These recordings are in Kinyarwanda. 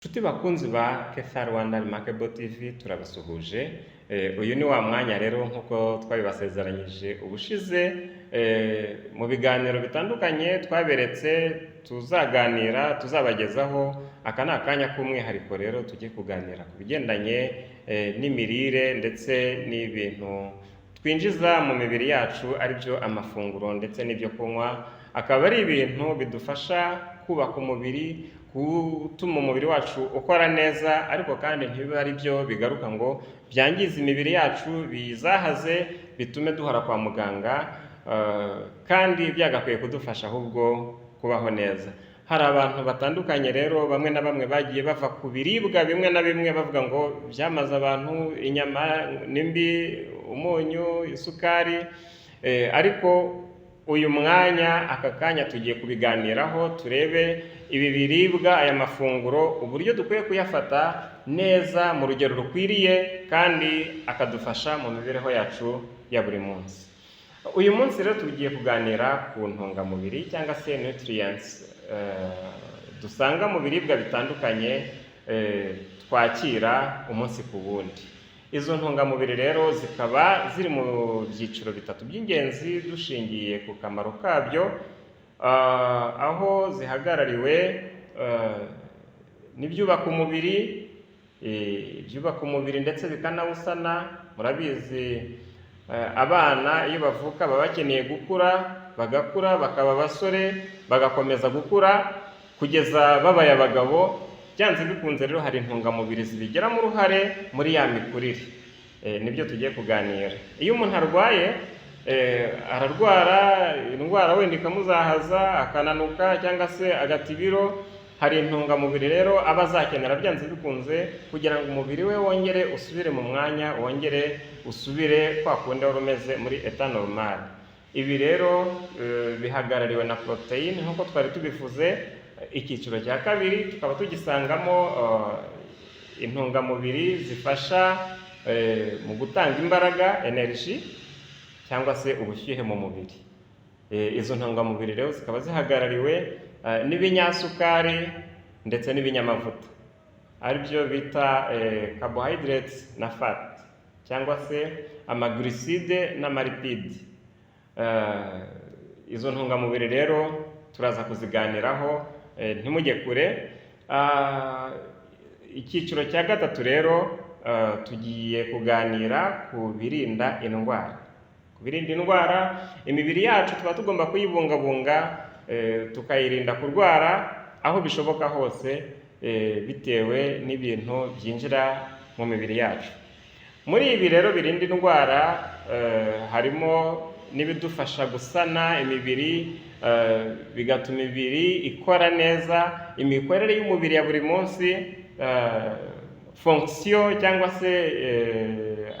Nshuti bakunzi ba Ketha Rwanda Remarkable TV turabasuhuje. Uyu ni wa mwanya rero nk'uko twabibasezeranyije ubushize, mu biganiro bitandukanye twaberetse tuzabagezaho. Aka ni akanya k'umwihariko rero tugiye kuganira ku bigendanye n'imirire ndetse n'ibintu twinjiza mu mibiri yacu, aribyo amafunguro ndetse n'ibyo kunywa. Akaba ari ibintu bidufasha kubaka umubiri, gutuma umubiri wacu ukora neza, ariko kandi ntibibe ari byo bigaruka ngo byangize imibiri yacu, bizahaze bitume duhora kwa muganga, kandi byagakwiye kudufasha ahubwo kubaho neza. Hari abantu batandukanye rero, bamwe na bamwe bagiye bava ku biribwa bimwe na bimwe bavuga ngo byamaze abantu, inyama nimbi, umunyu, isukari, ariko uyu mwanya, aka kanya tugiye kubiganiraho, turebe ibi biribwa, aya mafunguro, uburyo dukwiye kuyafata neza mu rugero rukwiriye kandi akadufasha mu mibereho yacu ya buri munsi. Uyu munsi rero tugiye kuganira ku ntungamubiri cyangwa se nutrients dusanga mu biribwa bitandukanye twakira umunsi ku wundi. Izo ntungamubiri rero zikaba ziri mu byiciro bitatu by'ingenzi dushingiye ku kamaro kabyo, aho zihagarariwe n'ibyubaka umubiri, ibyubaka umubiri ndetse bikanawusana. Murabizi, abana iyo bavuka baba bakeneye gukura, bagakura bakaba abasore, bagakomeza gukura kugeza babaye abagabo. Byanze bikunze rero hari intungamubiri zibigiramo uruhare muri ya mikurire. Nibyo tugiye kuganira. Iyo umuntu arwaye, ararwara indwara wenda ikamuzahaza, akananuka cyangwa se agata ibiro, hari intungamubiri rero aba azakenera byanze bikunze kugira ngo umubiri we wongere usubire mu mwanya, wongere usubire kwa kundi wari umeze muri etat normal. Ibi rero bihagarariwe na poroteyine nk'uko twari tubivuze. Icyiciro cya kabiri tukaba tugisangamo intungamubiri zifasha mu gutanga imbaraga, energy, cyangwa se ubushyuhe mu mubiri. Izo ntungamubiri rero zikaba zihagarariwe n'ibinyasukari ndetse n'ibinyamavuta, aribyo bita carbohydrates na fat, cyangwa se amaglycide n'amalipide. Izo ntungamubiri rero turaza kuziganiraho, ntimujye kure. Icyiciro cya gatatu rero tugiye kuganira ku birinda indwara. Ku birinda indwara, imibiri yacu tuba tugomba kuyibungabunga, tukayirinda kurwara aho bishoboka hose, bitewe n'ibintu byinjira mu mibiri yacu. Muri ibi rero birinda indwara, harimo n'ibidufasha gusana imibiri, bigatuma imibiri ikora neza, imikorere y'umubiri ya buri munsi, fonction cyangwa se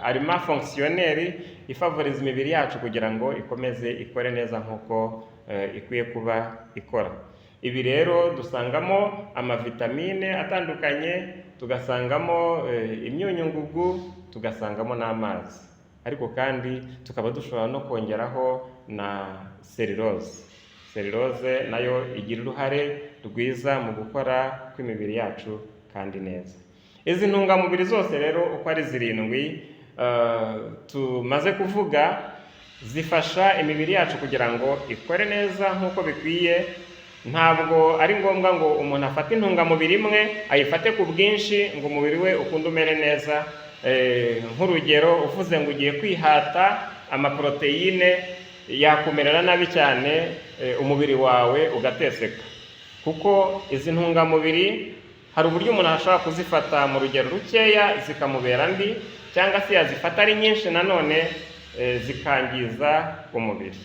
aliment fonctionnel, ifavoriza imibiri yacu kugira ngo ikomeze ikore neza nk'uko ikwiye kuba ikora. Ibi rero dusangamo amavitamine atandukanye, tugasangamo imyunyungugu, tugasangamo n'amazi, ariko kandi tukaba dushobora no kongeraho na cellulose. Cellulose nayo igira uruhare rwiza mu gukora kw'imibiri yacu kandi neza. Izi ntungamubiri zose rero uko ari zirindwi tumaze kuvuga, zifasha imibiri yacu kugira ngo ikore neza nk'uko bikwiye. Ntabwo ari ngombwa ngo umuntu afate intungamubiri imwe ayifate ku bwinshi ngo umubiri we ukunde umere neza. Nk'urugero, uvuze ngo ugiye kwihata amaporoteyine, yakumerera nabi cyane, umubiri wawe ugateseka. Kuko izi ntungamubiri hari uburyo umuntu ashobora kuzifata mu rugero rukeya zikamubera mbi, cyangwa se yazifata ari nyinshi nanone zikangiza umubiri.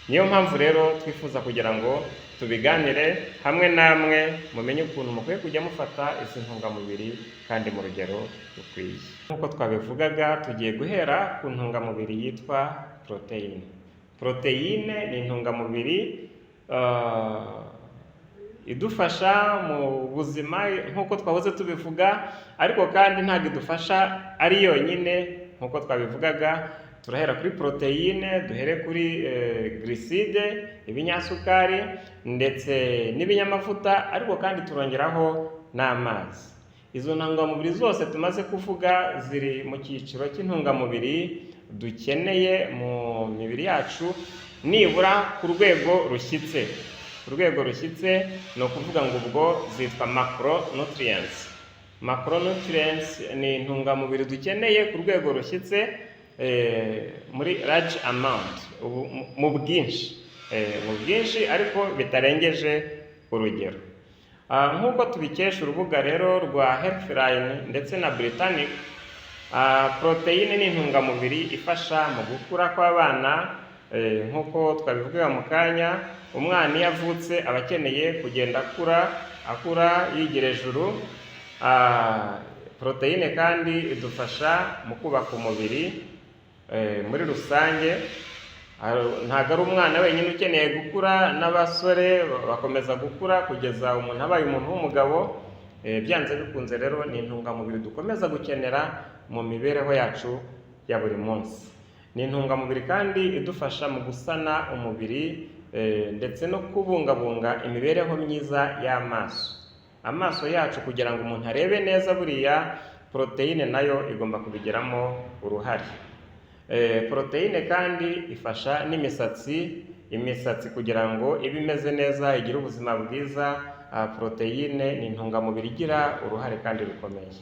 Niyo mpamvu rero twifuza kugira ngo tubiganire hamwe namwe, mumenye ukuntu mukwiye kujya mufata izi ntungamubiri kandi mu rugero rukwiye. Nk'uko twabivugaga, tugiye guhera ku ntungamubiri yitwa poroteyine. Poroteyine ni intungamubiri idufasha mu buzima nk'uko twahoze tubivuga, ariko kandi ntabwo idufasha ari yonyine nk'uko twabivugaga. Turahera kuri poroteyine, duhere kuri glycide, ibinyasukari ndetse n'ibinyamavuta, ariko kandi turongeraho n'amazi. Izo ntungamubiri zose tumaze kuvuga ziri mu cyiciro cy'intungamubiri dukeneye mu mibiri yacu nibura ku rwego rushyitse. Ku rwego rushyitse ni ukuvuga ngo ubwo zitwa macronutrients. Macronutrients ni intungamubiri dukeneye ku rwego rushyitse muri large amount, mu bwinshi, ariko bitarengeje urugero. Nk'uko tubikesha urubuga rero rwa Healthline ndetse na Britannic, poroteyine ni intungamubiri ifasha mu gukura kw'abana. Nk'uko twabivuga mu kanya, umwana iyo avutse aba akeneye kugenda akura yigira ejuru. Poroteyine kandi idufasha mu kubaka umubiri muri rusange. Ntabwo ari umwana wenyine ukeneye gukura, n'abasore bakomeza gukura kugeza umuntu abaye umuntu w'umugabo. Byanze bikunze rero ni intungamubiri dukomeza gukenera mu mibereho yacu ya buri munsi. Ni intungamubiri kandi idufasha mu gusana umubiri ndetse no kubungabunga imibereho myiza y'amaso. Amaso yacu kugira ngo umuntu arebe neza, buriya poroteyine nayo igomba kubigiramo uruhare. Poroteyine kandi ifasha n'imisatsi kugira ngo ibe imeze neza, igire ubuzima bwiza. Poroteyine ni intungamubiri igira uruhare kandi rukomeye.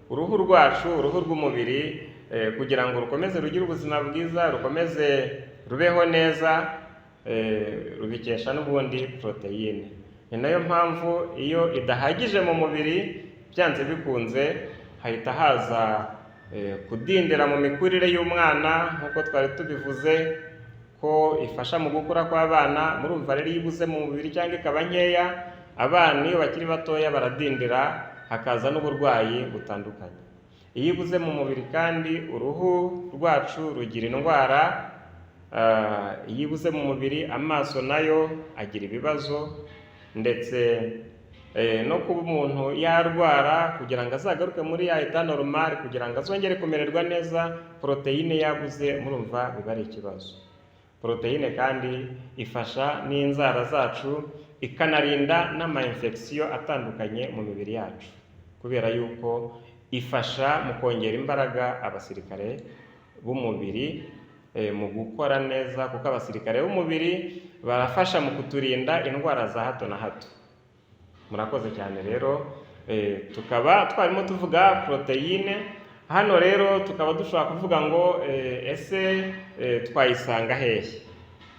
Uruhu rwacu, uruhu rw'umubiri, kugira ngo rukomeze rugire ubuzima bwiza, rukomeze rubeho neza, rubikesha n'ubundi poroteyine. Ni nayo mpamvu iyo idahagije mu mubiri, byanze bikunze hahita haza kudindira mu mikurire y'umwana. Nk'uko twari tubivuze ko ifasha mu gukura kw'abana, murumva rero iyo ibuze mu mubiri cyangwa ikaba nkeya, abana iyo bakiri batoya baradindira, hakaza n'uburwayi butandukanye. Iyo ibuze mu mubiri kandi uruhu rwacu rugira indwara. Iyo ibuze mu mubiri, amaso nayo agira ibibazo, ndetse no kuba umuntu yarwara kugira ngo azagaruke muri ya etat normal, kugira ngo azongere kumererwa neza, poroteyine yabuze, murumva biba ari ikibazo. Poroteyine kandi ifasha n'inzara zacu, ikanarinda n'ama-infection atandukanye mu mibiri yacu, kubera yuko ifasha mu kongera imbaraga abasirikare b'umubiri mu gukora neza, kuko abasirikare b'umubiri barafasha mu kuturinda indwara za hato na hato. Murakoze cyane rero. Tukaba twarimo tuvuga poroteyine. Hano rero tukaba dushobora kuvuga ngo ese twayisanga hehe?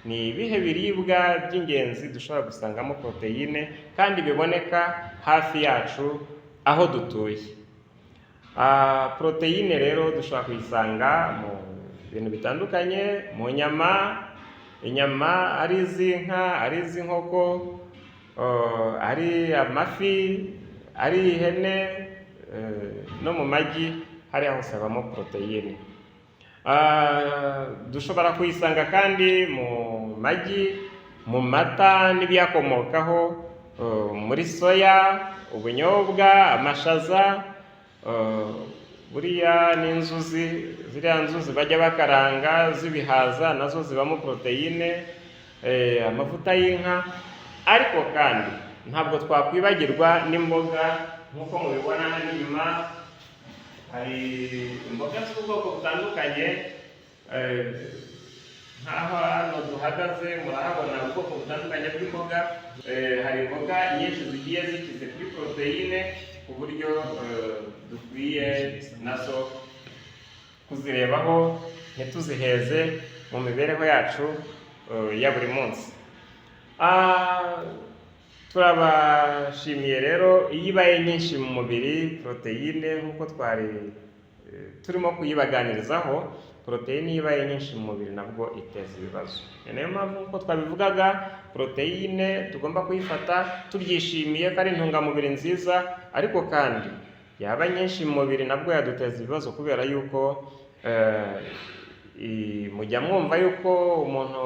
Ni ibihe biribwa by'ingenzi dushobora gusangamo poroteyine kandi biboneka hafi yacu aho dutuye? Poroteyine rero dushobora kuyisanga mu bintu bitandukanye, mu inyama ari iz'inka, ari iz'inkoko, ari amafi, ari ihene, no mu magi, hariya hose habamo poroteyine. Dushobora kuyisanga kandi mu magi, mu mata n'ibiyakomokaho, muri soya, ubunyobwa, amashaza, buriya n'inzuzi, ziriya nzuzi bajya bakaranga z'ibihaza nazo zibamo poroteyine, amavuta y'inka. Ariko kandi ntabwo twakwibagirwa n'imboga. Nk'uko mubibona hano inyuma hari imboga z'ubwoko butandukanye. Nk'aho hano duhagaze murahabona ubwoko butandukanye bw'imboga. Hari imboga nyinshi zigiye zikize kuri poroteyine, ku buryo dukwiye nazo kuzirebaho ntituziheze mu mibereho yacu ya buri munsi. Turabashimiye rero. Iyo ibaye nyinshi mu mubiri poroteyine, nk'uko twari turimo kuyibaganirizaho, poroteyine iyo ibaye nyinshi mu mubiri nabwo iteza ibibazo. Ni nayo mpamvu nk'uko twabivugaga, poroteyine tugomba kuyifata tubyishimiye ko ari intungamubiri nziza, ariko kandi yaba nyinshi mu mubiri nabwo yaduteza ibibazo, kubera yuko mujya mwumva yuko umuntu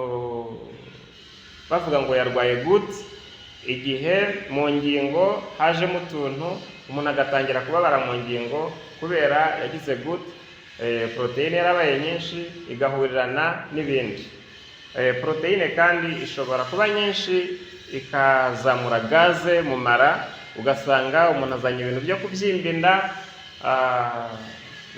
bavuga ngo yarwaye goutte, igihe mu ngingo hajemo utuntu, umuntu agatangira kubabara mu ngingo kubera yagize goutte. Poroteyine yarabaye nyinshi igahurirana n'ibindi. Poroteyine kandi ishobora kuba nyinshi ikazamura gaze mu mara, ugasanga umuntu azanye ibintu byo kubyimba inda,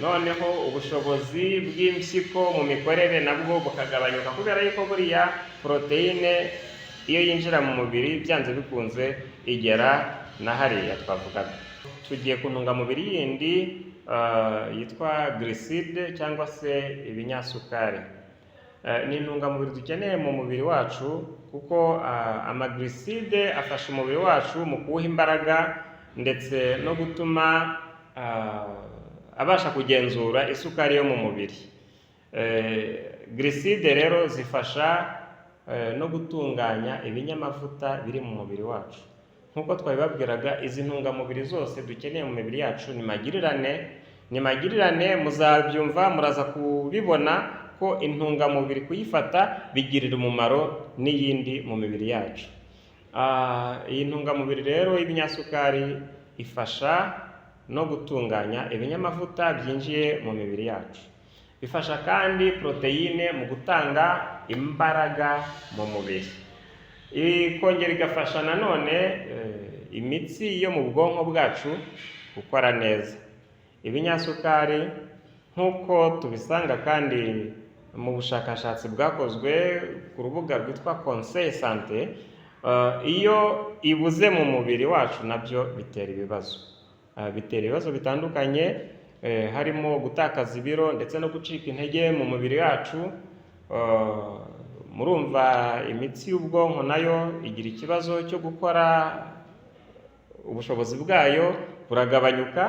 noneho ubushobozi bw'impyiko mu mikorere nabwo bukagabanyuka, kubera yuko buriya poroteyine iyo yinjira mu mubiri byanze bikunze igera na hariya twavugaga. Tugiye ku ntungamubiri yindi yitwa glycide cyangwa se ibinyasukari. Ni intungamubiri dukeneye mu mubiri wacu, kuko amaglycide afasha umubiri wacu mu kuwuha imbaraga ndetse no gutuma abasha kugenzura isukari yo mu mubiri. Glycide rero zifasha no gutunganya ibinyamavuta biri mu mubiri wacu. Nk'uko twabibabwiraga, izi ntungamubiri zose dukeneye mu mibiri yacu ni magirirane, muzabyumva, muraza kubibona ko intungamubiri kuyifata bigirira umumaro n'iyindi mu mibiri yacu. Iyi ntungamubiri rero y'ibinyasukari ifasha no gutunganya ibinyamavuta byinjiye mu mibiri yacu. Bifasha kandi poroteyine mu gutanga imbaraga mu mubiri. Ikongera igafasha nanone imitsi yo mu bwonko bwacu gukora neza. Ibinyasukari nk'uko tubisanga kandi mu bushakashatsi bwakozwe ku rubuga rwitwa Conseil Santé, iyo ibuze mu mubiri wacu nabyo bitera ibibazo. Bitera ibibazo bitandukanye, harimo gutakaza ibiro ndetse no gucika intege mu mubiri wacu. Murumva imitsi y'ubwonko nayo igira ikibazo cyo gukora, ubushobozi bwayo buragabanyuka.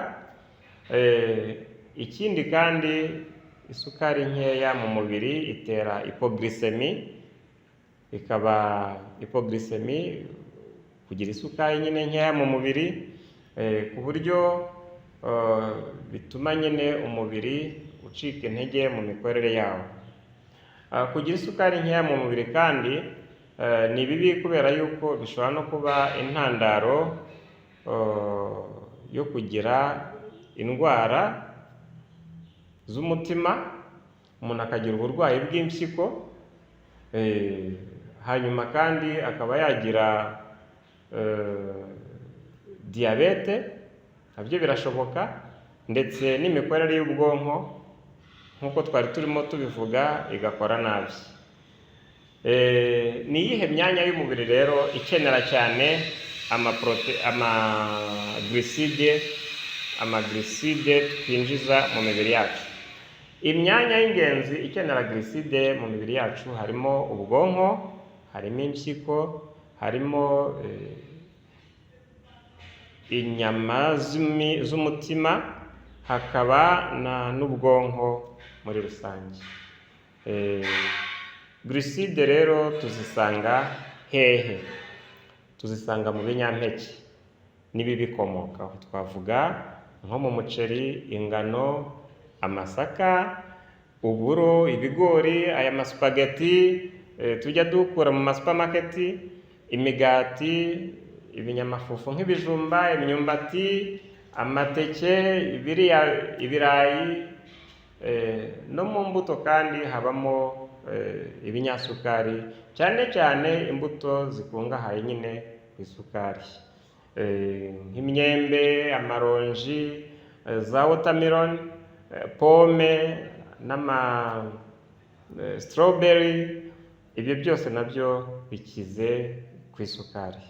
Ikindi kandi isukari nkeya mu mubiri itera hypoglycemie, ikaba hypoglycemie kugira isukari nyine nkeya mu mubiri, ku buryo bituma nyine umubiri ucika intege mu mikorere yawo. Kugira isukari nkeya mu mubiri kandi ni bibi, kubera yuko bishobora no kuba intandaro yo kugira indwara z'umutima, umuntu akagira uburwayi bw'impyiko, hanyuma kandi akaba yagira diyabete, nabyo birashoboka, ndetse n'imikorere y'ubwonko nk'uko twari turimo tubivuga igakora nabi. Ni iyihe myanya y'umubiri rero ikenera cyane amaglycide twinjiza mu mibiri yacu? Imyanya y'ingenzi ikenera glycide mu mibiri yacu harimo ubwonko, harimo impyiko, harimo inyama z'umutima, hakaba n'ubwonko muri rusange. Glycide rero tuzisanga hehe? Tuzisanga mu binyampeke n'ibibikomokaho. Twavuga nko mu muceri, ingano, amasaka, uburo, ibigori, aya masupageti tujya dukura mu masupamaketi, imigati, ibinyamafufu nk'ibijumba, imyumbati, amateke, ibirayi, no mu mbuto kandi habamo ibinyasukari, cyane cyane imbuto zikungahaye nyine ku isukari, nk'imyembe, amaronji, za watermelon, pome strawberry. Ibyo byose nabyo bikize ku isukari.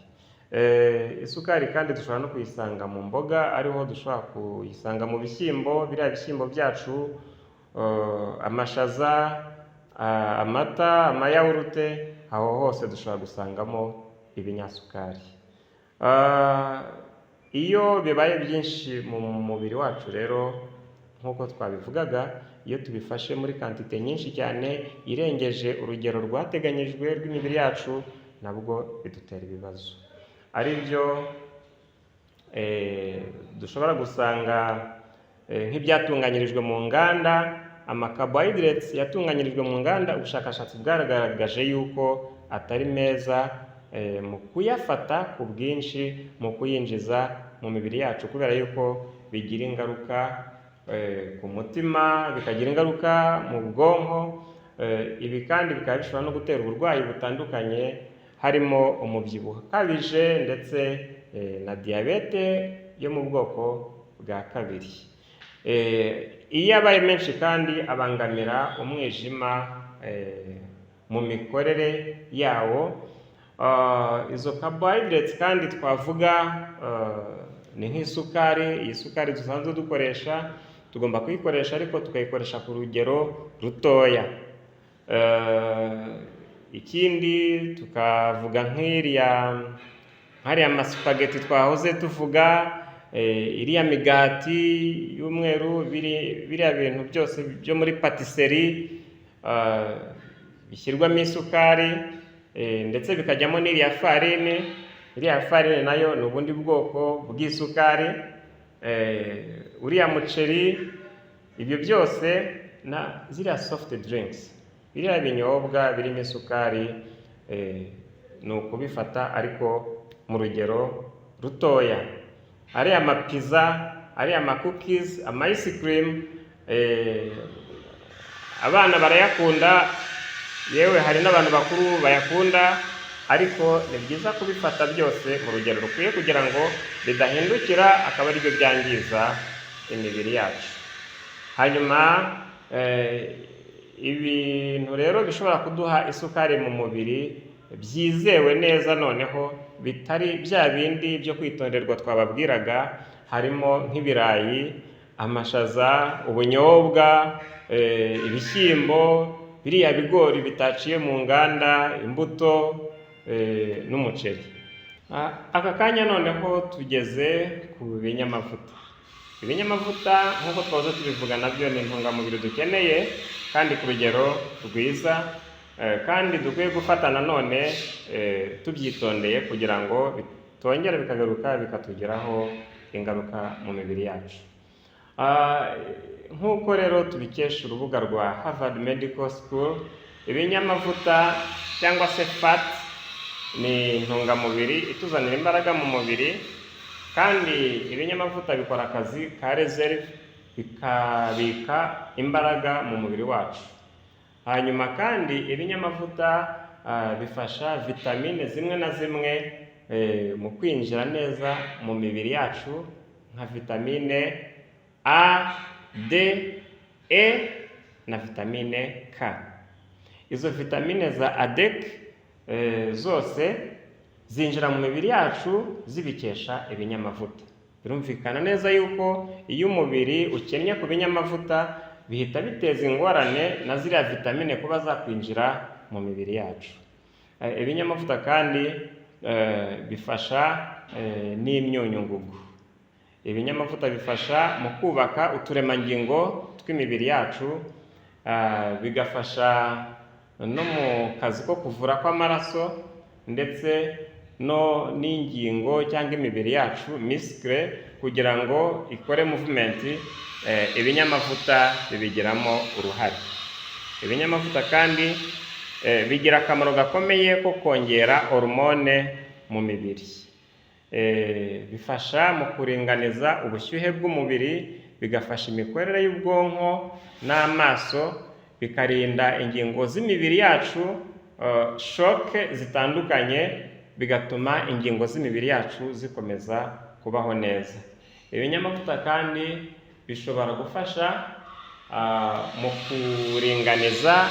Isukari kandi dushobora no kuyisanga mu mboga, ariho dushobora kuyisanga mu bishyimbo, biriya bishyimbo byacu, amashaza, amata, amayawurute, aho hose dushobora gusangamo ibinyasukari. Iyo bibaye byinshi mu mubiri wacu rero, nk'uko twabivugaga, iyo tubifashe muri kantite nyinshi cyane irengeje urugero rwateganyijwe rw'imibiri yacu, nabwo bidutera ibibazo. Ari byo dushobora gusanga nk'ibyatunganyirijwe mu nganda, carbohydrates yatunganyirijwe mu nganda, ubushakashatsi bwagaragaje yuko atari meza mu kuyafata ku bwinshi, mu kuyinjiza mu mibiri yacu, kubera yuko bigira ingaruka ku mutima, bikagira ingaruka mu bwonko. Ibi kandi bikaba bishobora no gutera uburwayi butandukanye, harimo umubyibuho ukabije ndetse na diyabete yo mu bwoko bwa kabiri. Iyo abaye menshi kandi abangamira umwijima mu mikorere yawo. Izo carbohydrates kandi twavuga ni nk'isukari. Iyi sukari dusanzwe dukoresha tugomba kuyikoresha, ariko tukayikoresha ku rugero rutoya. Ikindi tukavuga nk'ariya masupageti twahoze tuvuga, iriya migati y'umweru, biriya bintu byose byo muri patisserie bishyirwamo isukari, ndetse bikajyamo n'iriya farine. Iriya farine nayo ni ubundi bwoko bw'isukari. Uriya muceri, ibyo byose na ziriya soft drinks, biriya binyobwa birimo isukari, ni ukubifata ariko mu rugero rutoya. Ariya mapiza, ariya cookies, ice cream, abana barayakunda, yewe hari n'abantu bakuru bayakunda, ariko ni byiza kubifata byose mu rugero rukwiye kugira ngo bidahindukira akaba aribyo byangiza imibiri yacu. Hanyuma ibintu rero bishobora kuduha isukari mu mubiri byizewe neza, noneho bitari bya bindi byo kwitonderwa twababwiraga, harimo nk'ibirayi, amashaza, ubunyobwa, ibishyimbo, biriya bigori bitaciye mu nganda, imbuto, n'umuceri. Aka kanya noneho tugeze ku binyamavuta. Ibinyamavuta nk'uko twahoze tubivuga nabyo ni intungamubiri dukeneye kandi ku rugero rwiza, kandi dukwiye gufata nanone tubyitondeye kugira ngo bitongera bikagaruka bikatugiraho ingaruka mu mibiri yacu. Nk'uko rero tubikesha urubuga rwa Harvard Medical School, ibinyamavuta cyangwa se fat ni intungamubiri ituzanira imbaraga mu mubiri, kandi ibinyamavuta bikora akazi ka reserve, bikabika imbaraga mu mubiri wacu. Hanyuma kandi ibinyamavuta bifasha vitamine zimwe na zimwe mu kwinjira neza mu mibiri yacu, nka vitamine A, D, E na vitamine K. Izo vitamine za ADEC zose zinjira mu mibiri yacu zibikesha ibinyamavuta. Birumvikana neza yuko iyo umubiri ukennye ku binyamavuta bihita biteza ingorane na ziriya vitamine kuba zakwinjira mu mibiri yacu. Ibinyamavuta kandi bifasha n'imyunyungugu. Ibinyamavuta bifasha mu kubaka uturemangingo tw'imibiri yacu, bigafasha no mu kazi ko kuvura kw'amaraso, ndetse no n'ingingo cyangwa imibiri yacu muscle kugira ngo ikore movement, ibinyamavuta bibigiramo uruhare. Ibinyamavuta kandi bigira akamaro gakomeye ko kongera hormone mu mibiri. Bifasha mu kuringaniza ubushyuhe bw'umubiri, bigafasha imikorere y'ubwonko n'amaso, bikarinda ingingo z'imibiri yacu shock zitandukanye, bigatuma ingingo z'imibiri yacu zikomeza kubaho neza. Ibinyamavuta kandi bishobora gufasha mu kuringaniza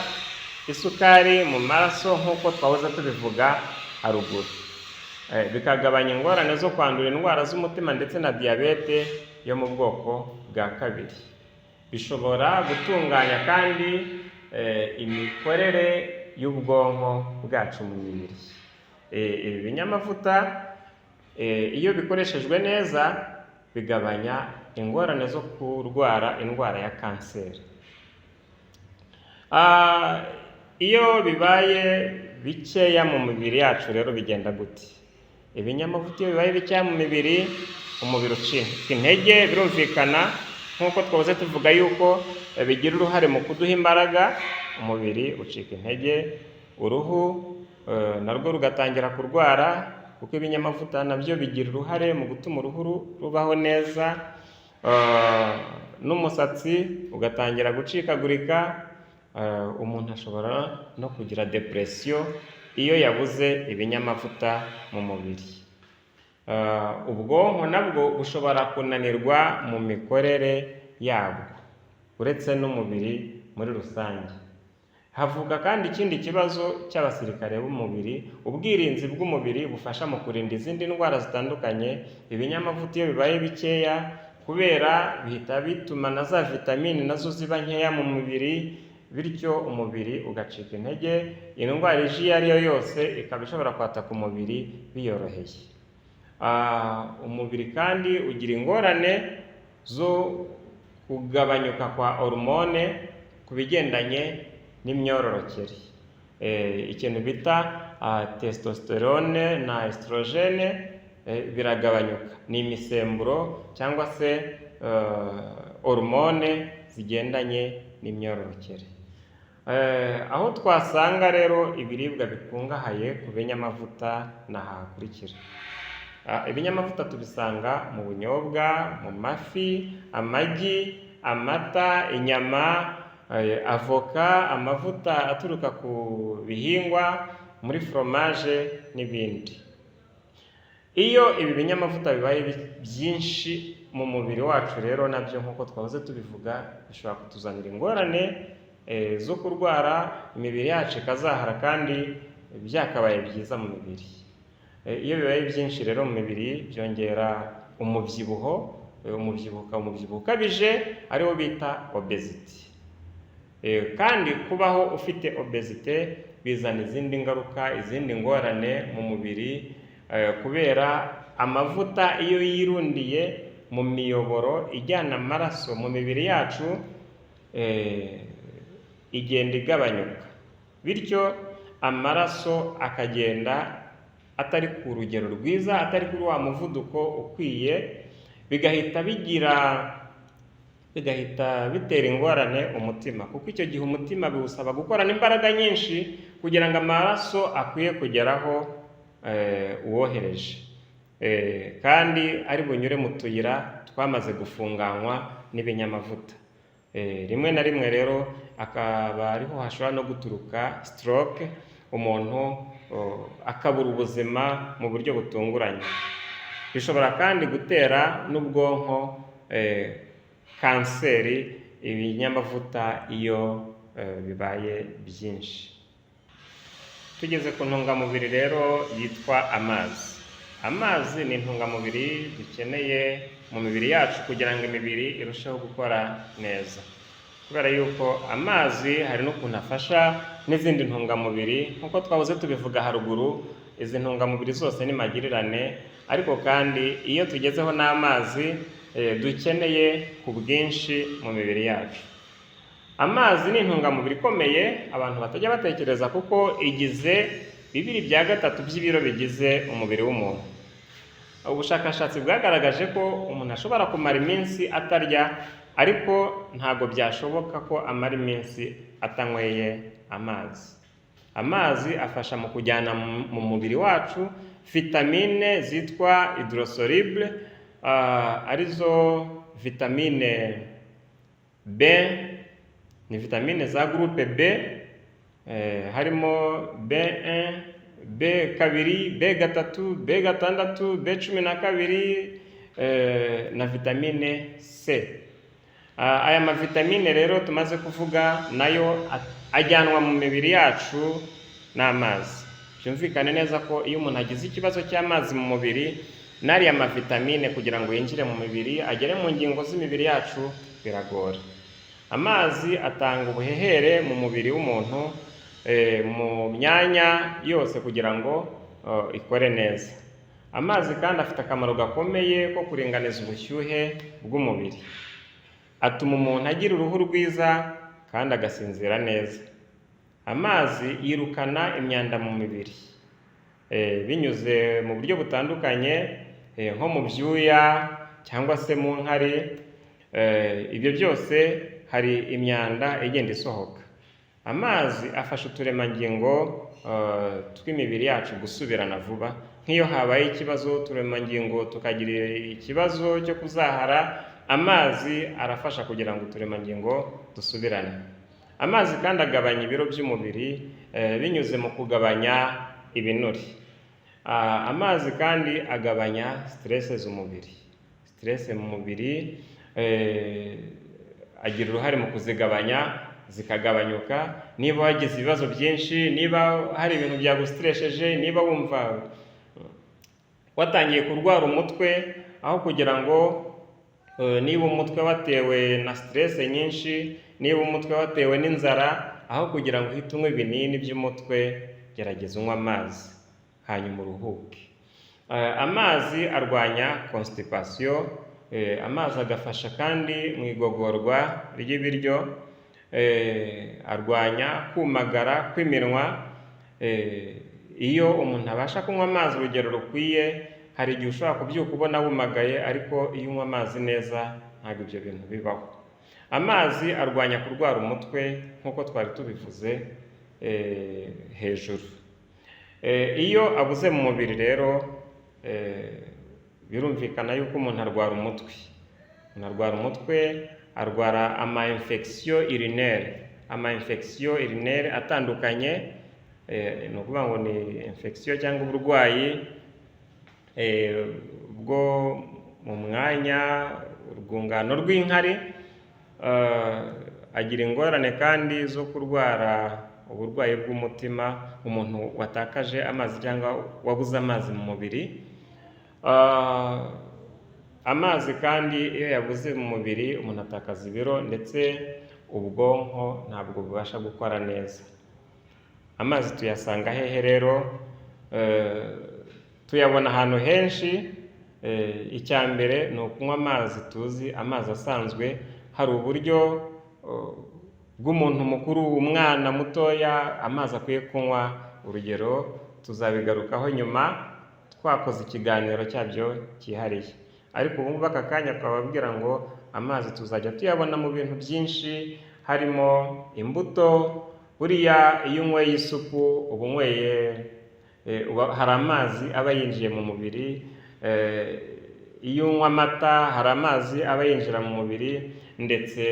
isukari mu maraso nk'uko twahoze tubivuga haruguru, bikagabanya ingorane zo kwandura indwara z'umutima ndetse na diyabete yo mu bwoko bwa kabiri. Bishobora gutunganya kandi imikorere y'ubwonko bwacu mu mibiri. Ibi binyamavuta iyo bikoreshejwe neza bigabanya ingorane zo kurwara indwara ya kanseri. Iyo bibaye bikeya mu mibiri yacu rero bigenda gute? Ibinyamavuta iyo bibaye bikeya mu mibiri, umubiri ucika intege. Birumvikana nk'uko twahoze tuvuga yuko bigira uruhare mu kuduha imbaraga, umubiri ucika intege, uruhu narwo rugatangira kurwara, kuko ibinyamavuta nabyo bigira uruhare mu gutuma uruhu rubaho neza, n'umusatsi ugatangira gucikagurika. Umuntu ashobora no kugira depression iyo yabuze ibinyamavuta mu mubiri. Ubwonko nabwo bushobora kunanirwa mu mikorere yabwo uretse n'umubiri muri rusange. Havuka kandi ikindi kibazo cy'abasirikare b'umubiri. Ubwirinzi bw'umubiri bufasha mu kurinda izindi ndwara zitandukanye. Ibinyamavuta iyo bibaye bikeya, kubera bihita bituma na za vitamini nazo ziba nkeya mu mubiri, bityo umubiri ugacika intege. Indwara ije iyo ari yo yose ikaba ishobora kwataka umubiri biyoroheye. Umubiri kandi ugira ingorane zo kugabanyuka kwa hormone ku bigendanye n'imyororokere. Ikintu bita testosterone na estrogene biragabanyuka. Ni imisemburo cyangwa se hormone zigendanye n'imyororokere. Aho twasanga rero ibiribwa bikungahaye ku binyamavuta n'aha hakurikira. Ibinyamavuta tubisanga mu bunyobwa, mu mafi, amagi, amata, inyama, avoka, amavuta aturuka ku bihingwa, muri foromaje n'ibindi. Iyo ibi binyamavuta bibaye byinshi mu mubiri wacu rero, nabyo nk'uko twahoze tubivuga, bishobora kutuzanira ingorane zo kurwara, imibiri yacu ikazahara kandi byakabaye byiza mu mibiri. Iyo bibaye byinshi rero mu mibiri byongera umubyibuho ukabije, ariwo bita obesity. Kandi kubaho ufite obesity bizana izindi ngaruka, izindi ngorane mu mubiri, kubera amavuta iyo yirundiye mu miyoboro ijyana amaraso mu mibiri yacu, igenda igabanyuka, bityo amaraso akagenda atari ku rugero rwiza, atari kuri wa muvuduko ukwiye, bigahita bitera ingorane umutima, kuko icyo gihe umutima biwusaba gukorana imbaraga nyinshi kugira ngo amaraso akwiye kugeraho uwohereje, kandi ari bunyure mu tuyira twamaze gufunganywa n'ibinyamavuta. Rimwe na rimwe rero akaba ariho hashobora no guturuka stroke, umuntu akabura ubuzima mu buryo butunguranye. Bishobora kandi gutera n'ubwonko kanseri, ibinyamavuta iyo bibaye byinshi. Tugeze ku ntungamubiri rero yitwa amazi. Amazi ni intungamubiri dukeneye mu mibiri yacu kugira ngo imibiri irusheho gukora neza, kubera yuko amazi hari n'ukuntu afasha n'izindi ntungamubiri. Nk'uko twahoze tubivuga haruguru, izi ntungamubiri zose ni magirirane, ariko kandi iyo tugezeho n'amazi dukeneye ku bwinshi mu mibiri yacu. Amazi ni intungamubiri ikomeye abantu batajya batekereza, kuko igize 2/3 by'ibiro bigize umubiri w'umuntu. Ubushakashatsi bwagaragaje ko umuntu ashobora kumara iminsi atarya, ariko ntabwo byashoboka ko amara iminsi atanyweye amazi. Amazi afasha mu kujyana mu mubiri wacu vitamine zitwa hydrosoluble, arizo vitamine B, ni vitamine za groupe B, harimo B1, B2, B3, B6, B12 na vitamine C. Aya mavitamine rero tumaze kuvuga nayo ajyanwa mu mibiri yacu n'amazi. Byumvikane neza ko iyo umuntu agize ikibazo cy'amazi mu mubiri, n'ariya mavitamine kugira ngo yinjire mu mibiri agere mu ngingo z'imibiri yacu biragora. Amazi atanga ubuhehere mu mubiri w'umuntu, mu myanya yose kugira ngo ikore neza. Amazi kandi afite akamaro gakomeye ko kuringaniza ubushyuhe bw'umubiri. Atuma umuntu agira uruhu rwiza kandi agasinzira neza. Amazi yirukana imyanda mu mubiri binyuze mu buryo butandukanye, nko mu byuya cyangwa se mu nkari. Ibyo byose hari imyanda igenda isohoka. Amazi afasha uturemangingo tw'imibiri yacu gusubirana vuba. Nk'iyo habaye ikibazo uturemangingo tukagira ikibazo cyo kuzahara, amazi arafasha kugira ngo uturemangingo dusubirane. Amazi kandi agabanya ibiro by'umubiri binyuze mu kugabanya ibinure. Amazi kandi agabanya stress z'umubiri. Stress mu mubiri agira uruhare mu kuzigabanya zikagabanyuka. Niba wagize ibibazo byinshi, niba hari ibintu byagustresheje, niba wumva watangiye kurwara umutwe, aho kugira ngo niba umutwe watewe na stress nyinshi, niba umutwe watewe n'inzara, aho kugira ngo uhite unywa ibinini by'umutwe, gerageza unywa amazi hanyuma uruhuke. Amazi arwanya constipation. Amazi agafasha kandi mu igogorwa ry'ibiryo. Arwanya kumagara kw'iminwa. Iyo umuntu abasha kunywa amazi urugero rukwiye, hari igihe ushobora kubyuka ubona wumagaye, ariko iyo unywa amazi neza ntabwo ibyo bintu bibaho. Amazi arwanya kurwara umutwe nk'uko twari tubivuze hejuru. Iyo abuze mu mubiri rero birumvikana yuko umuntu arwara umutwe. Umuntu arwara umutwe, arwara ama-infection urinaire atandukanye. Ni ukuvuga ngo ni infection cyangwa uburwayi bwo mu mwanya, urwungano rw'inkari. Agira ingorane kandi zo kurwara uburwayi bw'umutima, umuntu watakaje amazi cyangwa wabuze amazi mu mubiri. Amazi kandi iyo yabuze mu mubiri umuntu atakaza ibiro, ndetse ubwonko ntabwo bubasha gukora neza. Amazi tuyasanga hehe rero? Tuyabona ahantu henshi. Icya mbere ni ukunywa amazi tuzi, amazi asanzwe. Hari uburyo bw'umuntu mukuru, umwana mutoya, amazi akwiye kunywa. Urugero tuzabigarukaho nyuma twakoze ikiganiro cyabyo cyihariye, ariko ubu ngubu aka kanya twababwira ngo amazi tuzajya tuyabona mu bintu byinshi, harimo imbuto. Buriya iyo unyweye isupu uba unyweye, hari amazi aba yinjiye mu mubiri. Iyo unywa amata hari amazi aba yinjira mu mubiri, ndetse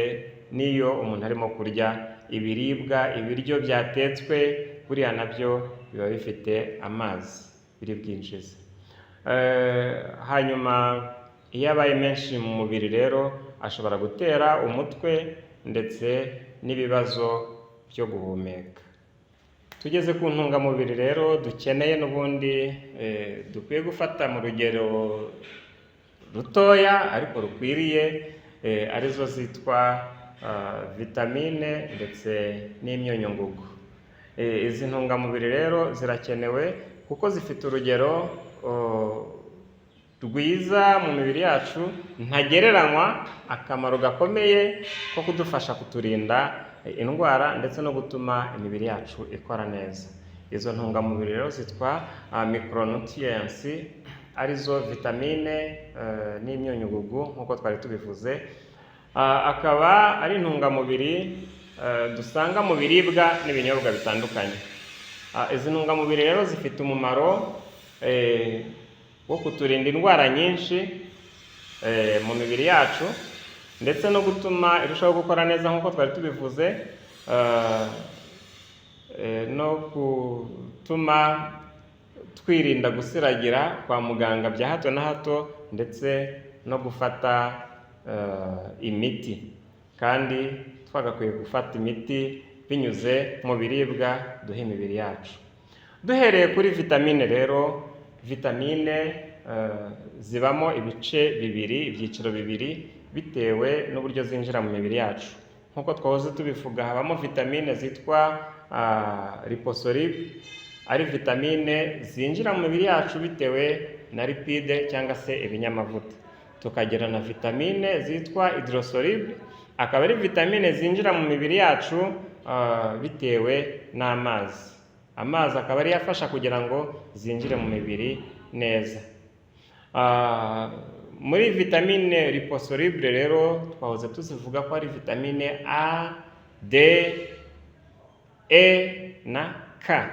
n'iyo umuntu arimo kurya ibiribwa, ibiryo byatetswe, buriya nabyo biba bifite amazi biri bwinjize. Hanyuma iyo abaye menshi mu mubiri rero ashobora gutera umutwe ndetse n'ibibazo byo guhumeka. Tugeze ku ntungamubiri rero dukeneye n'ubundi dukwiye gufata mu rugero rutoya ariko rukwiriye, arizo zitwa vitamine ndetse n'imyunyungugu. Izi ntungamubiri rero zirakenewe kuko zifite urugero rwiza mu mibiri yacu ntagereranywa, akamaro gakomeye ko kudufasha kuturinda indwara ndetse no gutuma imibiri yacu ikora neza. Izo ntungamubiri rero zitwa micronutrients, arizo vitamine n'imyunyungugu nk'uko twari tubivuze. Akaba ari intungamubiri dusanga mu biribwa n'ibinyobwa bitandukanye. Izi ntungamubiri rero zifite umumaro wo kuturinda indwara nyinshi mu mibiri yacu, ndetse no gutuma irushaho gukora neza nk'uko twari tubivuze, no gutuma twirinda gusiragira kwa muganga bya hato na hato, ndetse no gufata imiti. Kandi twagakwiye gufata imiti binyuze mu biribwa duha imibiri yacu. Duhereye kuri vitamine rero, vitamine zibamo ibice bibiri, ibyiciro bibiri, bitewe n'uburyo zinjira mu mibiri yacu. Nk'uko twahoze tubivuga, habamo vitamine zitwa liposoluble, ari vitamine zinjira mu mibiri yacu bitewe na lipide cyangwa se ibinyamavuta. Tukagira na vitamine zitwa hydrosoluble, akaba ari vitamine zinjira mu mibiri yacu bitewe n'amazi. Amazi akaba ari afasha kugira ngo zinjire mu mibiri neza. Muri vitamine liposoluble rero twahoze tuzivuga ko ari vitamine A, D, E na K.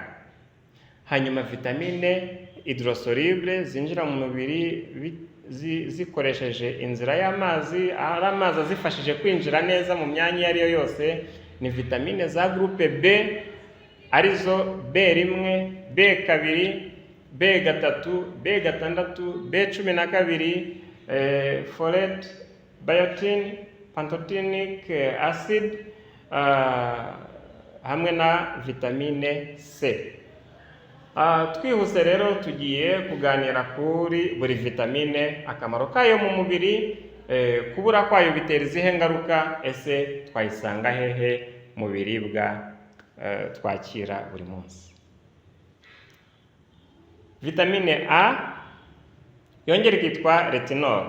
Hanyuma vitamine hydrosoluble zinjira mu mubiri zikoresheje inzira y'amazi, ari amazi azifashije kwinjira neza mu myanya iyo ari yo yose, ni vitamine za groupe B arizo B1, B2, B3, B6, B12, folate, biotin, pantothenic acid, hamwe na vitamine C. Twihuse rero tugiye kuganira kuri buri vitamine, akamaro kayo mu mubiri, kubura kwayo bitera izihe ngaruka, ese twayisanga hehe mu biribwa twakira buri munsi. Vitamine A yongera ikitwa retinol,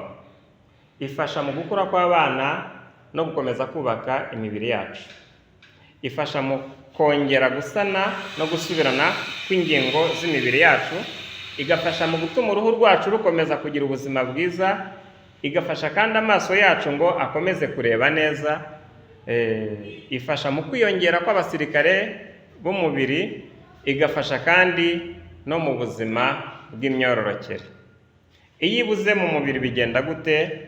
ifasha mu gukura kw'abana no gukomeza kubaka imibiri yacu, ifasha mu kongera gusana no gusubirana kw'ingingo z'imibiri yacu, igafasha mu gutuma uruhu rwacu rukomeza kugira ubuzima bwiza, igafasha kandi amaso yacu ngo akomeze kureba neza, ifasha mu kwiyongera kw'abasirikare b'umubiri, igafasha kandi no mu buzima bw'imyororokere. Iyo ibuze mu mubiri bigenda gute?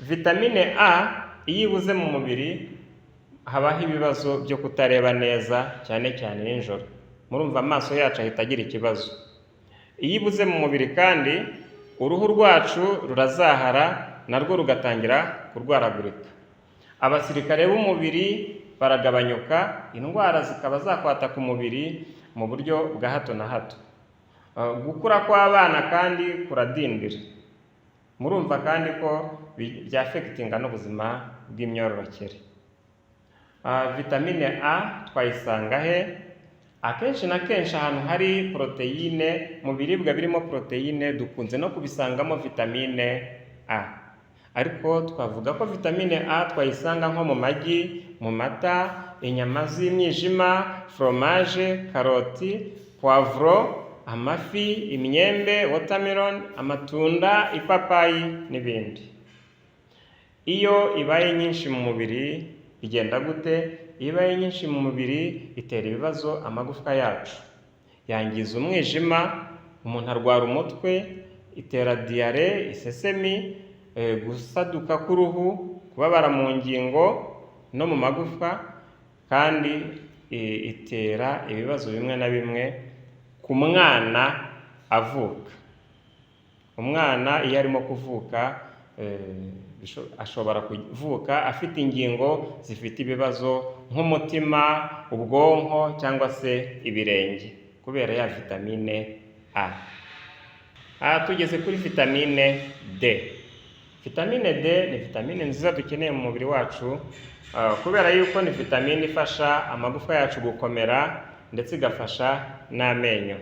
Vitamine A iyo ibuze mu mubiri habaho ibibazo byo kutareba neza, cyane cyane nijoro. Murumva amaso yacu ahita agira ikibazo. Iyo ibuze mu mubiri kandi uruhu rwacu rurazahara, narwo rugatangira kurwaragurika. Abasirikare b'umubiri baragabanyuka, indwara zikaba zakwataka umubiri mu buryo bwa hato na hato. Gukura kw'abana kandi kuradindira. Murumva kandi ko byafekitinga n'ubuzima bw'imyororokere. Vitamine A twayisanga he? Akenshi na kenshi ahantu hari poroteyine, mu biribwa birimo poroteyine dukunze no kubisangamo vitamine A. Ariko twavuga ko vitamine A twayisanga nko mu magi, mu mata, inyama z'imyijima, fromage, karoti, poivro, amafi, imyembe, watermelon, amatunda, ipapayi n'ibindi. Iyo ibaye nyinshi mu mubiri bigenda gute? Iyo ibaye nyinshi mu mubiri itera ibibazo amagufwa yacu, yangiza umwijima, umuntu arwara umutwe, itera diyare, isesemi, gusaduka k'uruhu, kubabara mu ngingo no mu magufwa, kandi itera ibibazo bimwe na bimwe ku mwana avuka. Umwana iyo arimo kuvuka ashobora kuvuka afite ingingo zifite ibibazo nk'umutima, ubwonko cyangwa se ibirenge, kubera ya vitamine A. Tugeze kuri vitamine D. Vitamine D ni vitamine nziza dukeneye mu mubiri wacu, kubera yuko ni vitamine ifasha amagufwa yacu gukomera ndetse igafasha n'amenyo.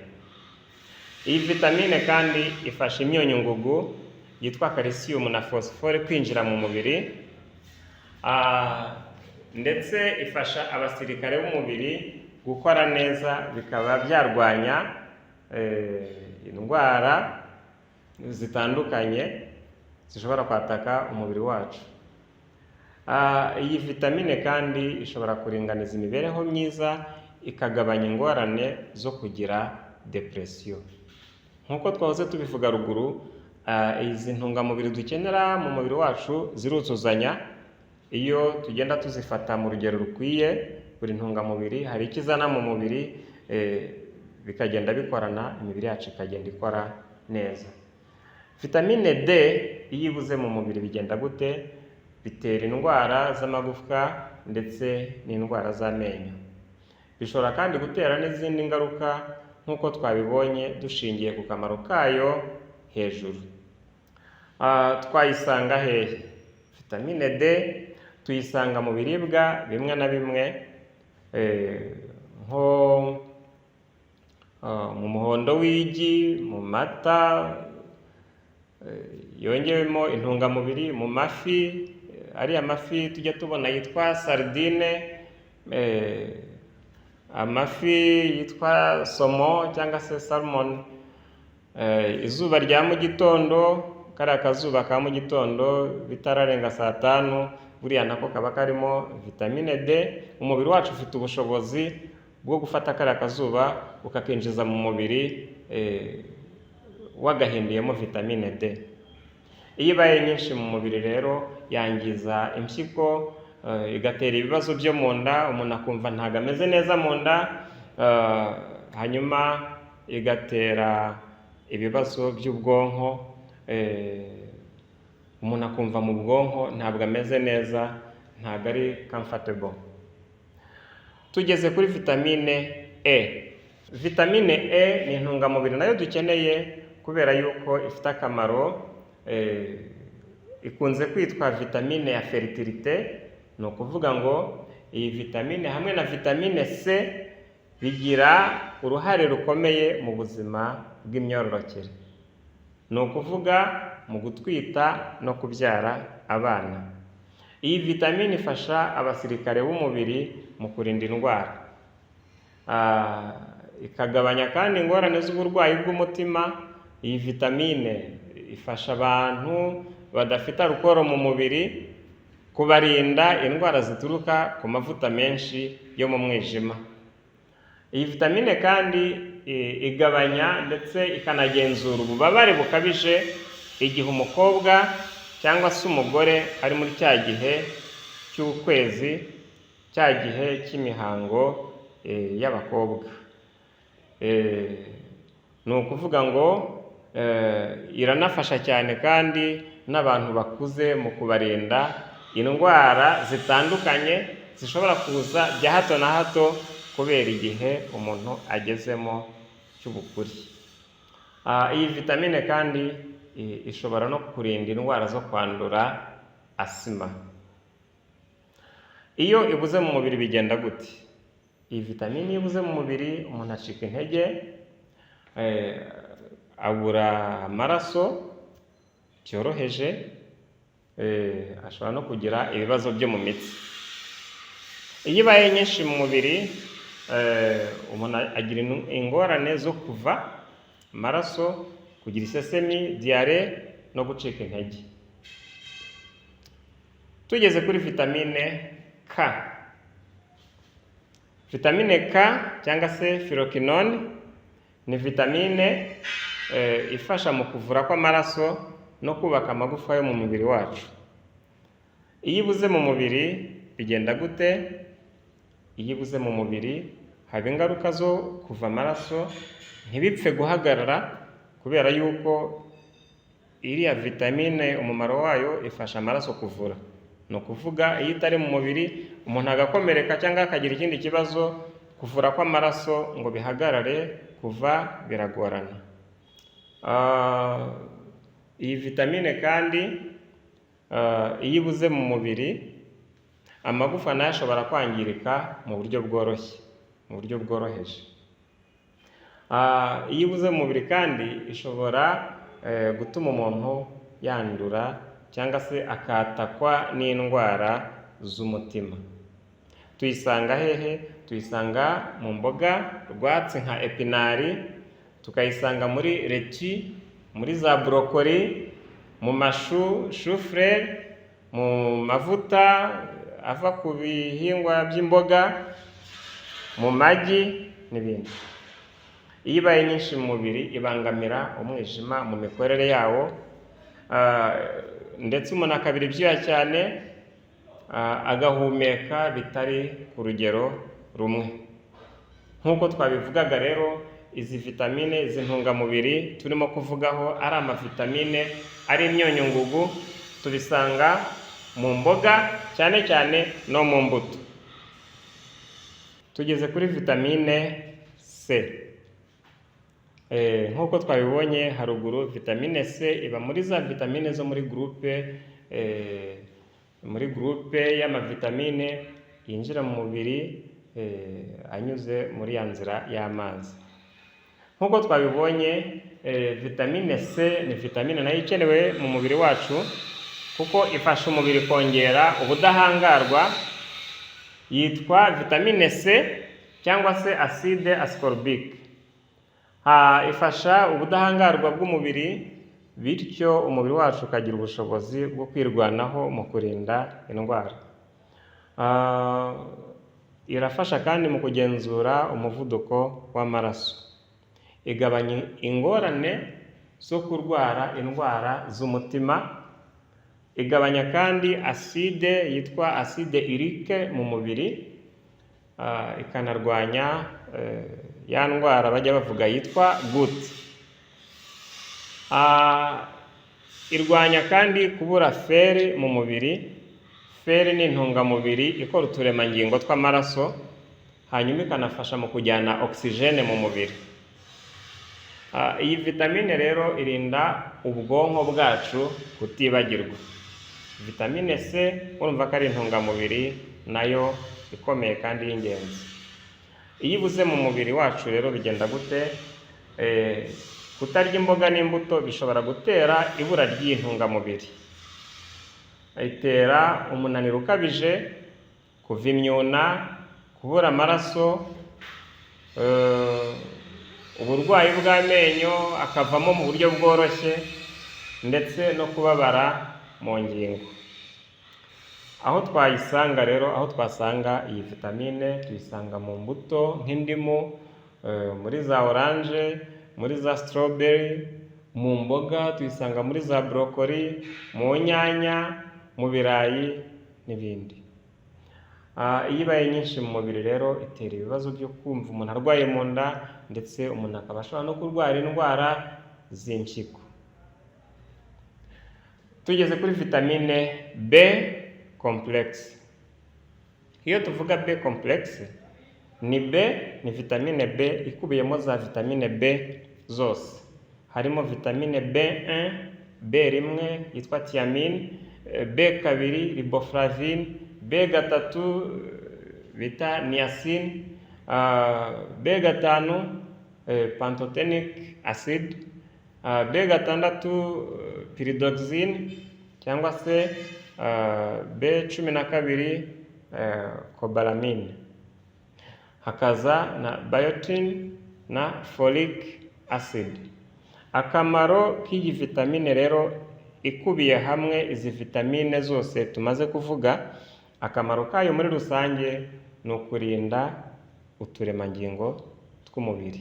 Iyi vitamine kandi ifasha imyunyungugu yitwa calcium na phosphore kwinjira mu mubiri, ndetse ifasha abasirikare b'umubiri gukora neza, bikaba byarwanya indwara zitandukanye zishobora kwataka umubiri wacu. Iyi vitamine kandi ishobora kuringaniza imibereho myiza, ikagabanya ingorane zo kugira depression. Nk'uko twahoze tubivuga ruguru, izi ntungamubiri dukenera mu mubiri wacu ziruzuzanya. Iyo tugenda tuzifata mu rugero rukwiye, buri ntungamubiri hari ikizana mu mubiri, bikagenda bikorana, imibiri yacu ikagenda ikora neza. Vitamine D iyo ibuze mu mubiri bigenda gute? Bitera indwara z'amagufwa ndetse n'indwara z'amenyo. Bishobora kandi gutera n'izindi ngaruka nk'uko twabibonye dushingiye ku kamaro kayo hejuru. Twayisanga hehe? Vitamine D tuyisanga mu biribwa bimwe na bimwe, nko mu muhondo w'igi, mu mata yongewemo intungamubiri, mu mafi, ariya mafi tujya tubona yitwa sardine, amafi yitwa somo cyangwa se salmon, izuba rya mu gitondo, kariya kazuba ka mu gitondo bitararenga saa 5, buriya nako kaba karimo vitamine D. Umubiri wacu ufite ubushobozi bwo gufata kariya kazuba ukakinjiza mu mubiri wagahinduyemo vitamine D. Iyo ibaye nyinshi mu mubiri rero yangiza impyiko, igatera ibibazo byo mu nda, umuntu akumva ntabwo ameze neza mu nda, hanyuma igatera ibibazo by'ubwonko, umuntu akumva mu bwonko ntabwo ameze neza, ntabwo ari comfortable. Tugeze kuri vitamine E. Vitamine E ni intungamubiri nayo dukeneye kubera yuko ifite akamaro, ikunze kwitwa vitamine ya fertilité. Ni ukuvuga ngo iyi vitamine hamwe na vitamine C bigira uruhare rukomeye mu buzima bw'imyororokere. Ni ukuvuga mu gutwita no kubyara abana. Iyi vitamine ifasha abasirikare b'umubiri mu kurinda indwara, ikagabanya kandi ingorane z'uburwayi bw'umutima. Iyi vitamine ifasha abantu badafite alukoro mu mubiri kubarinda indwara zituruka ku mavuta menshi yo mu mwijima. Iyi vitamine kandi igabanya ndetse ikanagenzura ububabare bukabije igihe umukobwa cyangwa se umugore ari muri cya gihe cy'ukwezi, cya gihe cy'imihango y'abakobwa. Ni ukuvuga ngo iranafasha cyane kandi n'abantu bakuze mu kubarinda indwara zitandukanye zishobora kuza bya hato na hato kubera igihe umuntu agezemo cy'ubukure. Iyi vitamine kandi ishobora no kurinda indwara zo kwandura asima. Iyo ibuze mu mubiri bigenda gute? Iyi vitamine iyo ibuze mu mubiri umuntu acika intege, abura amaraso byoroheje, ashobora no kugira ibibazo byo mu mitsi. Iyo ibaye nyinshi mu mubiri, umuntu agira ingorane zo kuva amaraso, kugira isesemi, diyare no gucika intege. Tugeze kuri vitamine K. Vitamine K cyangwa se phyroquinone ni vitamine ifasha mu kuvura kw'amaraso no kubaka amagufa yo mu mubiri wacu. Iyo ibuze mu mubiri bigenda gute? Iyo ibuze mu mubiri haba ingaruka zo kuva amaraso ntibipfe guhagarara, kubera yuko iriya vitamine umumaro wayo ifasha amaraso kuvura. Ni ukuvuga iyo itari mu mubiri umuntu agakomereka cyangwa akagira ikindi kibazo, kuvura kw'amaraso ngo bihagarare kuva biragorana. Iyi vitamine kandi iyo ibuze mu mubiri amagufa nayo ashobora kwangirika mu buryo bworoshye, mu buryo bworoheje. Iyo ibuze mu mubiri kandi ishobora gutuma umuntu yandura cyangwa se akatakwa n'indwara z'umutima. Tuyisanga hehe? Tuyisanga mu mboga rwatsi nka epinari, tukayisanga muri leti, muri za brokoli, mu mashu, shufurere, mu mavuta ava ku bihingwa by'imboga, mu magi n'ibindi. Iyo ibaye nyinshi mu mubiri ibangamira umwijima mu mikorere yawo, ndetse umuntu akabira ibyuya cyane, agahumeka bitari ku rugero rumwe. Nk'uko twabivugaga rero, izi vitamine, izi ntungamubiri turimo kuvugaho ari amavitamine, ari imyunyungugu, tubisanga mu mboga cyane cyane no mu mbuto. Tugeze kuri vitamine C. Nk'uko twabibonye haruguru, vitamine C iba muri za vitamine zo muri groupe y'amavitamine yinjira mu mubiri anyuze muri ya nzira y'amazi. Nk'uko twabibonye, vitamine C ni vitamine nayo ikenewe mu mubiri wacu kuko ifasha umubiri kongera ubudahangarwa. Yitwa vitamine C cyangwa se acide ascorbic. Ifasha ubudahangarwa bw'umubiri, bityo umubiri wacu ukagira ubushobozi bwo kwirwanaho mu kurinda indwara. Irafasha kandi mu kugenzura umuvuduko w'amaraso. Igabanya ingorane zo kurwara indwara z'umutima, igabanya kandi aside yitwa aside urique mu mubiri, ikanarwanya ya ndwara bajya bavuga yitwa goutte. Irwanya kandi kubura feri mu mubiri. Feri ni intungamubiri ikora uturemangingo tw'amaraso, hanyuma ikanafasha mu kujyana oxygene mu mubiri. Iyi vitamine rero irinda ubwonko bwacu kutibagirwa. Vitamine C urumva ko ari intungamubiri nayo ikomeye kandi y'ingenzi. Iyo ibuze mu mubiri wacu rero bigenda gute? Kutarya imboga n'imbuto bishobora gutera ibura ry'iyi ntungamubiri. Itera umunaniro ukabije, kuva imyuna, kubura amaraso, uburwayi bw'amenyo akavamo mu buryo bworoshye, ndetse no kubabara mu ngingo. Aho twayisanga rero, aho twasanga iyi vitamine tuyisanga mu mbuto nk'indimu, muri za oranje, muri za strawberry, mu mboga tuyisanga muri za brocoli, mu nyanya, mu birayi n'ibindi. Iyo ibaye nyinshi mu mubiri rero itera ibibazo byo kumva umuntu arwaye mu nda, ndetse umuntu akaba ashobora no kurwara indwara z'impyiko. Tugeze kuri vitamine B complex. Iyo tuvuga B complex, ni vitamine B ikubiyemo za vitamine B zose. Harimo vitamine B1, B1 yitwa thiamine, B2 riboflavine, B3 bita niacin, B5 pantothenic acid, B6 pyridoxine cyangwa se B12 cobalamin. Hakaza na biotin na folic acid. Akamaro k'iyi vitamine rero ikubiye hamwe izi vitamine zose tumaze kuvuga, akamaro kayo muri rusange ni ukurinda uturemangingo tw'umubiri,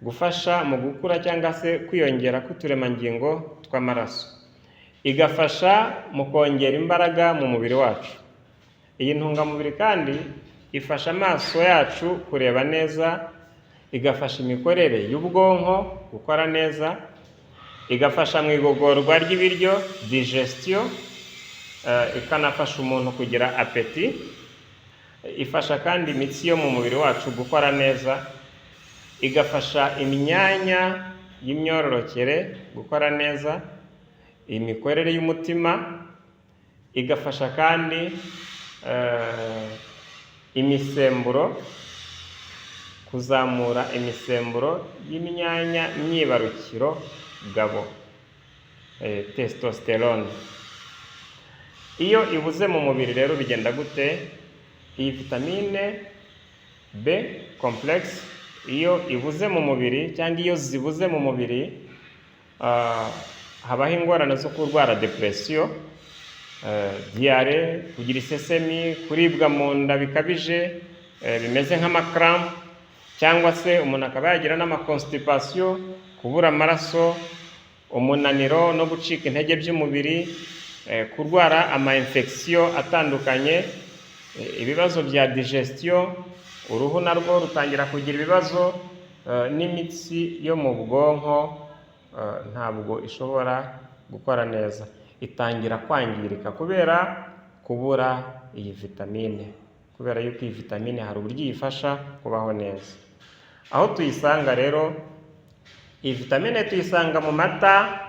gufasha mu gukura cyangwa se kwiyongera k'uturemangingo tw'amaraso, igafasha mu kongera imbaraga mu mubiri wacu. Iyi ntungamubiri kandi ifasha amaso yacu kureba neza, igafasha imikorere y'ubwonko gukora neza, igafasha mu igogorwa ry'ibiryo digestion, ikanafasha umuntu kugira apeti, ifasha kandi imitsi yo mu mubiri wacu gukora neza, igafasha imyanya y'imyororokere gukora neza, imikorere y'umutima, igafasha kandi imisemburo, kuzamura imisemburo y'imyanya myibarukiro gabo, testosterone. Iyo ibuze mu mubiri rero bigenda gute? Iyi vitamine B complex iyo ibuze mu mubiri cyangwa iyo zibuze mu mubiri, habaho ingorane zo kurwara depression, diare, kugira isesemi, kuribwa mu nda bikabije bimeze nk'amakram, cyangwa se umuntu akaba yagira n'amaconstipation, kubura amaraso, umunaniro no gucika intege by'umubiri, kurwara ama-infection atandukanye, ibibazo bya digestion, uruhu narwo rutangira kugira ibibazo, n'imitsi yo mu bwonko ntabwo ishobora gukora neza, itangira kwangirika kubera kubura iyi vitamine, kubera yuko iyi vitamine hari uburyo iyifasha kubaho neza. Aho tuyisanga rero, iyi vitamine tuyisanga mu mata,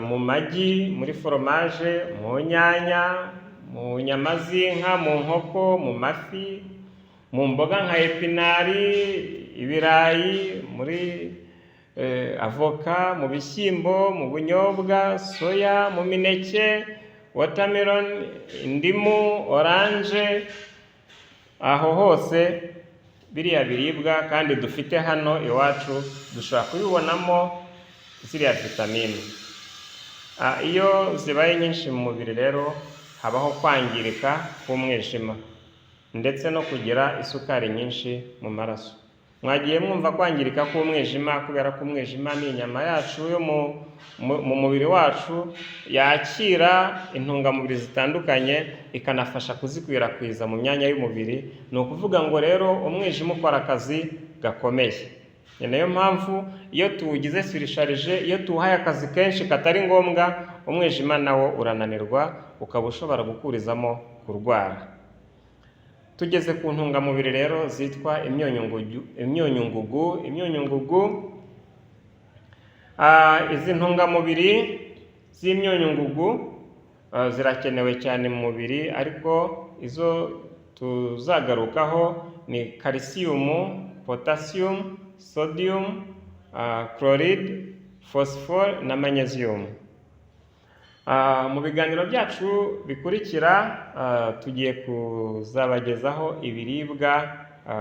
mu magi, muri foromaje, mu nyanya, mu nyama z'inka, mu nkoko, mu mafi, mu mboga nka epinari, ibirayi, muri avoka, mu bishyimbo, mu bunyobwa, soya, mu mineke, watermelon, indimu, oranje. Aho hose biriya biribwa kandi dufite hano iwacu dushobora kubibonamo ziriya vitamine. Iyo zibaye nyinshi mu mubiri rero habaho kwangirika k'umwijima ndetse no kugira isukari nyinshi mu maraso. Mwagiye mwumva kwangirika k'umwijima kubera ko umwijima ni inyama yacu yo mu mubiri wacu yakira intungamubiri zitandukanye ikanafasha kuzikwirakwiza mu myanya y'umubiri. Ni ukuvuga ngo rero umwijima ukora akazi gakomeye. Ni nayo mpamvu iyo tuwugize surisharije, iyo tuwuhaye akazi kenshi katari ngombwa, umwijima nawo urananirwa ukaba ushobora gukurizamo kurwara. Tugeze ku ntungamubiri rero zitwa imyunyungugu. Izi ntungamubiri z'imyunyungugu zirakenewe cyane mu mubiri, ariko izo tuzagarukaho ni calcium, potassium, sodium, chloride, phosphore na magnesium. Mu biganiro byacu bikurikira tugiye kuzabagezaho ibiribwa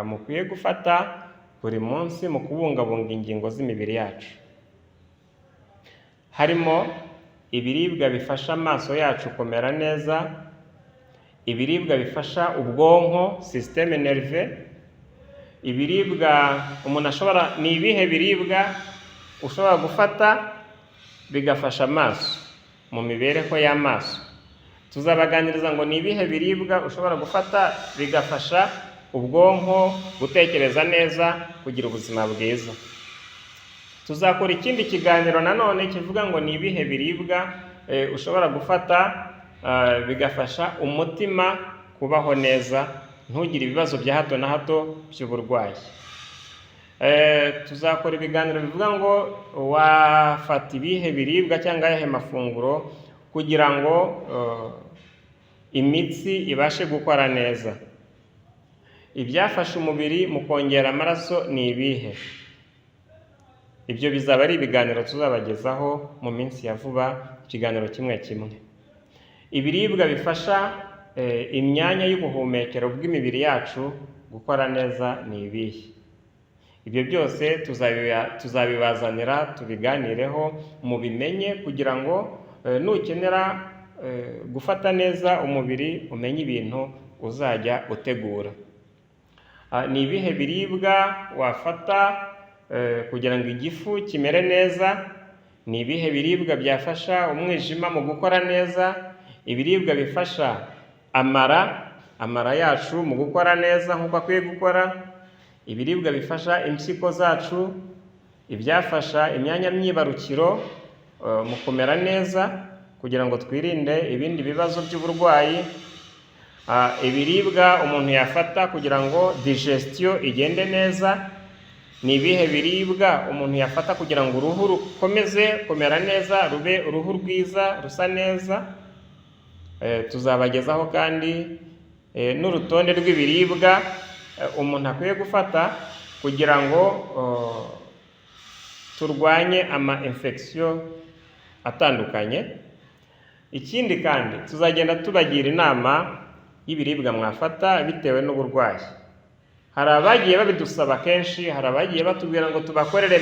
mukwiye gufata buri munsi mu kubungabunga ingingo z'imibiri yacu. Harimo ibiribwa bifasha amaso yacu kumera neza, ibiribwa bifasha ubwonko, systeme nerve, ibiribwa umuntu ashobora, ni ibihe biribwa ushobora gufata bigafasha amaso mu mibereho y'amaso. Tuzabaganiriza ngo ni ibihe biribwa ushobora gufata bigafasha ubwonko gutekereza neza, kugira ubuzima bwiza. Tuzakora ikindi kiganiro nanone kivuga ngo ni ibihe biribwa ushobora gufata bigafasha umutima kubaho neza, ntugire ibibazo bya hato na hato by'uburwayi. Tuzakora ibiganiro bivuga ngo wafata ibihe biribwa cyangwa ayahe mafunguro kugira ngo imitsi ibashe gukora neza. Ibyafasha umubiri mu kongera amaraso ni ibihe? Ibyo bizaba ari ibiganiro tuzabagezaho mu minsi ya vuba, ikiganiro kimwe kimwe. Ibiribwa bifasha imyanya y'ubuhumekero bw'imibiri yacu gukora neza ni ibihe? Ibyo byose tuzabibazanira tubiganireho, mubimenye, kugira ngo nukenera gufata neza umubiri umenye ibintu uzajya utegura. Ni ibihe biribwa wafata kugira ngo igifu kimere neza? Ni ibihe biribwa byafasha umwijima mu gukora neza? Ibiribwa bifasha amara yacu mu gukora neza nk'uko akwiye gukora? Ibiribwa bifasha impyiko zacu, ibyafasha imyanya myibarukiro mu kumera neza kugira ngo twirinde ibindi bibazo by'uburwayi? Ibiribwa umuntu yafata kugira ngo digestion igende neza? Ni ibihe biribwa umuntu yafata kugira ngo uruhu rukomeze kumera neza, rube uruhu rwiza rusa neza? Tuzabagezaho kandi n'urutonde rw'ibiribwa umuntu akwiye gufata kugira ngo turwanye infection atandukanye. Ikindi kandi tuzagenda tubagira inama y'ibiribwa mwafata bitewe n'uburwayi. Hari abagiye babidusaba kenshi, hari abagiye batubwira ngo tubakorere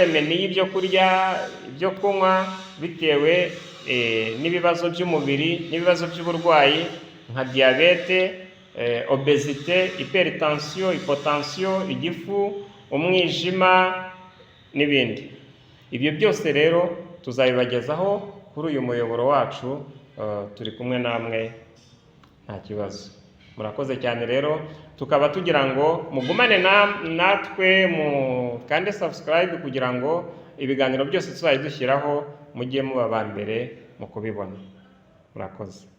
menu y'ibyo kurya, ibyo kunywa, bitewe n'ibibazo by'umubiri n'ibibazo by'uburwayi nka diabete, obesite, hypertension, hypotension, igifu, umwijima n'ibindi. Ibyo byose rero tuzabibagezaho kuri uyu muyoboro wacu, turi kumwe namwe nta kibazo. Murakoze cyane rero, tukaba tugira ngo mugumane natwe kandi subscribe kugira ngo ibiganiro byose tuzajya dushyiraho mujye muba aba mbere mu kubibona. Murakoze.